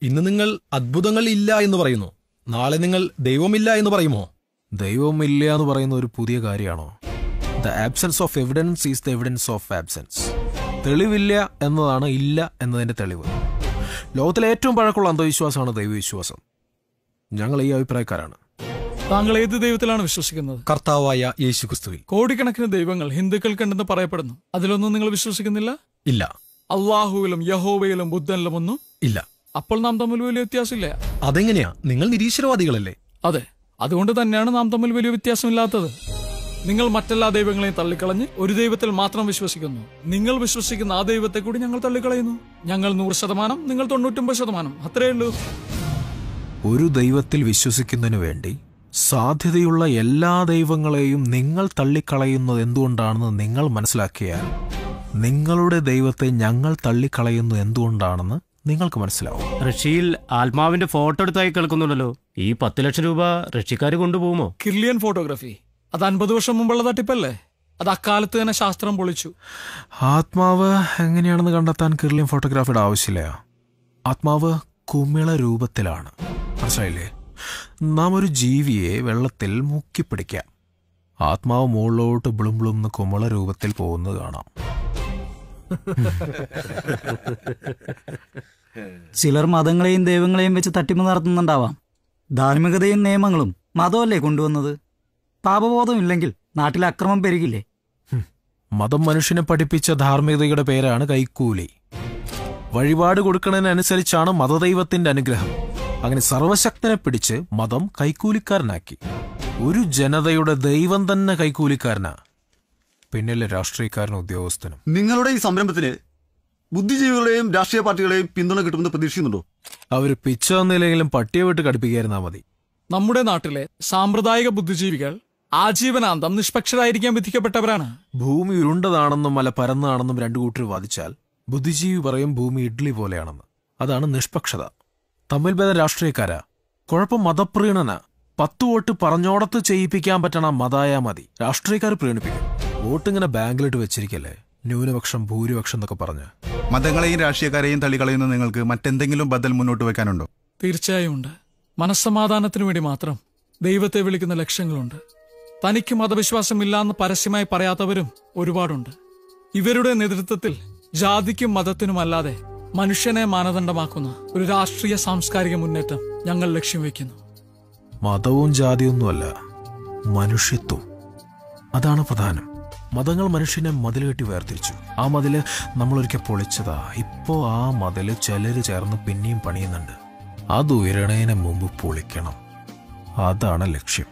ഇന്ന് നിങ്ങൾ അത്ഭുതങ്ങൾ ഇല്ല എന്ന് പറയുന്നു, നാളെ നിങ്ങൾ ദൈവമില്ല എന്ന് പറയുമോ? ദൈവമില്ല എന്ന് പറയുന്ന ഒരു പുതിയ കാര്യമാണോ? The absence of evidence is the evidence of absence. തെളിവില്ല എന്നതാണ് ഇല്ല എന്നതിന്റെ തെളിവ്. ലോകത്തിലെ ഏറ്റവും പഴക്കമുള്ള അന്ധവിശ്വാസമാണ് ദൈവവിശ്വാസം. ഞങ്ങൾ ഈ അഭിപ്രായക്കാരാണ്. താങ്കൾ ഏത് ദൈവത്തിലാണ് വിശ്വസിക്കുന്നത്? കർത്താവായ യേശുക്രിസ്തുവിൽ. കോടിക്കണക്കിന് ദൈവങ്ങൾ ഹിന്ദുക്കൾക്കുണ്ടെന്ന് പറയപ്പെടുന്നു. അതിലൊന്നും നിങ്ങൾ വിശ്വസിക്കുന്നില്ല? ഇല്ല. അള്ളാഹുവിലും യഹോവയിലും ബുദ്ധനിലും ഒന്നും ഇല്ല. അപ്പോൾ നാം തമ്മിൽ വലിയ വ്യത്യാസമില്ല. അതെങ്ങനെയാ? നിങ്ങൾ നിരീശ്വരവാദികളല്ലേ? അതെ, അതുകൊണ്ട് തന്നെയാണ് നാം തമ്മിൽ വലിയ വ്യത്യാസമില്ലാത്തത്. നിങ്ങൾ മറ്റെല്ലാ ദൈവങ്ങളെയും തള്ളിക്കളഞ്ഞ് ഒരു ദൈവത്തിൽ മാത്രം വിശ്വസിക്കുന്നു. നിങ്ങൾ വിശ്വസിക്കുന്ന ആ ദൈവത്തെ കൂടി ഞങ്ങൾ തള്ളിക്കളയുന്നു. ഞങ്ങൾ 100%, നിങ്ങൾ 99%. അത്രയേ ഉള്ളൂ. ഒരു ദൈവത്തിൽ വിശ്വസിക്കുന്നതിന് വേണ്ടി സാധ്യതയുള്ള എല്ലാ ദൈവങ്ങളെയും നിങ്ങൾ തള്ളിക്കളയുന്നത് എന്തുകൊണ്ടാണെന്ന് നിങ്ങൾ മനസ്സിലാക്കിയാൽ നിങ്ങളുടെ ദൈവത്തെ ഞങ്ങൾ തള്ളിക്കളയുന്നത് എന്തുകൊണ്ടാണെന്ന് നിങ്ങൾക്ക് മനസ്സിലാവും. റഷ്യയിൽ ആത്മാവിന്റെ ഫോട്ടോ എടുത്തായി കേൾക്കുന്നുണ്ടല്ലോ. ഈ 10 ലക്ഷം രൂപ റഷ്യക്കാർ കൊണ്ടുപോകുമോ? കിർലിയൻ ഫോട്ടോഗ്രാഫി, അത് 50 വർഷം മുമ്പുള്ള തട്ടിപ്പല്ലേ? അത് അക്കാലത്ത് തന്നെ ശാസ്ത്രം പൊളിച്ചു. ആത്മാവ് എങ്ങനെയാണെന്ന് കണ്ടെത്താൻ കിർലിയൻ ഫോട്ടോഗ്രാഫിയുടെ ആവശ്യമില്ല. ആത്മാവ് കുമിള രൂപത്തിലാണ്. മനസ്സിലായില്ലേ? നാം ഒരു ജീവിയെ വെള്ളത്തിൽ മുക്കിപ്പിടിക്കാം. ആത്മാവ് മുകളിലോട്ട് ബ്ലും കുമിള രൂപത്തിൽ പോകുന്നത് കാണാം. ചിലർ മതങ്ങളെയും ദൈവങ്ങളെയും വെച്ച് തട്ടിപ്പ് നടത്തുന്നുണ്ടാവാം. ധാർമ്മികതയും നിയമങ്ങളും മതമല്ലേ കൊണ്ടുവന്നത്? പാപബോധമില്ലെങ്കിൽ നാട്ടിൽ അക്രമം പെരുകില്ലേ? മതം മനുഷ്യനെ പഠിപ്പിച്ച ധാർമ്മികതയുടെ പേരാണ് കൈക്കൂലി. വഴിപാട് കൊടുക്കുന്നതിനനുസരിച്ചാണ് മതദൈവത്തിന്റെ അനുഗ്രഹം. അങ്ങനെ സർവശക്തനെ പിടിച്ച് മതം കൈക്കൂലിക്കാരനാക്കി. ഒരു ജനതയുടെ ദൈവം തന്നെ കൈക്കൂലിക്കാരനാ, പിന്നിലെ രാഷ്ട്രീയക്കാരനും ഉദ്യോഗസ്ഥനും. നിങ്ങളുടെ ഈ സംരംഭത്തിന് ബുദ്ധിജീവികളെയും രാഷ്ട്രീയ പാർട്ടികളെയും പിന്തുണ കിട്ടുമെന്ന് പ്രതീക്ഷിക്കുന്നുണ്ടോ? അവര് പിച്ച വന്നില്ലെങ്കിലും പട്ടിയെ വിട്ട് കടുപ്പിക്കായിരുന്നാ മതി. നമ്മുടെ നാട്ടിലെ സാമ്പ്രദായിക ബുദ്ധിജീവികൾ ആജീവനാന്തം നിഷ്പക്ഷരായിരിക്കാൻ വിധിക്കപ്പെട്ടവരാണ്. ഭൂമി ഉരുണ്ടതാണെന്നും മല പരന്നതാണെന്നും രണ്ടു കൂട്ടർ വാദിച്ചാൽ ബുദ്ധിജീവി പറയും ഭൂമി ഇഡ്ലി പോലെയാണെന്ന്. അതാണ് നിഷ്പക്ഷത. തമ്മിൽ ഭേദം രാഷ്ട്രീയക്കാരാ. കുഴപ്പം മതപ്രീണന. 10 വോട്ട് പറഞ്ഞോടത്ത് ചെയ്യിപ്പിക്കാൻ പറ്റണ മതായാ മതി. രാഷ്ട്രീയക്കാർ പ്രീണിപ്പിക്കും. വോട്ടിങ്ങനെ ബാങ്കിലിട്ട് വെച്ചിരിക്കല്ലേ, ന്യൂനപക്ഷം ഭൂരിപക്ഷം എന്നൊക്കെ പറഞ്ഞ്. മതങ്ങളെയും രാഷ്ട്രീയക്കാരെയും തള്ളിക്കളയുന്ന നിങ്ങൾക്ക് മറ്റെന്തെങ്കിലും ബദൽ മുന്നോട്ട് വെക്കാനുണ്ടോ? തീർച്ചയായും ഉണ്ട്. മനസ്സമാധാനത്തിനു വേണ്ടി മാത്രം ദൈവത്തെ വിളിക്കുന്ന ലക്ഷ്യങ്ങളുണ്ട്. തനിക്ക് മതവിശ്വാസമില്ലാന്ന് പരസ്യമായി പറയാത്തവരും ഒരുപാടുണ്ട്. ഇവരുടെ നേതൃത്വത്തിൽ ജാതിക്കും മതത്തിനുമല്ലാതെ മനുഷ്യനെ മാനദണ്ഡമാക്കുന്ന ഒരു രാഷ്ട്രീയ സാംസ്കാരിക മുന്നേറ്റം ഞങ്ങൾ ലക്ഷ്യം വയ്ക്കുന്നു. മതവും ജാതിയൊന്നുമല്ല, മനുഷ്യത്വം. അതാണ് പ്രധാനം. മതങ്ങൾ മനുഷ്യനെ മതിൽ കെട്ടി വേർതിരിച്ചു. ആ മതില് നമ്മളൊരിക്കൽ പൊളിച്ചതാ. ഇപ്പോ ആ മതില് ചിലര് ചേർന്ന് പിന്നെയും പണിയുന്നുണ്ട്. അത് ഉയരണേന് മുമ്പ് പൊളിക്കണം. അതാണ് ലക്ഷ്യം.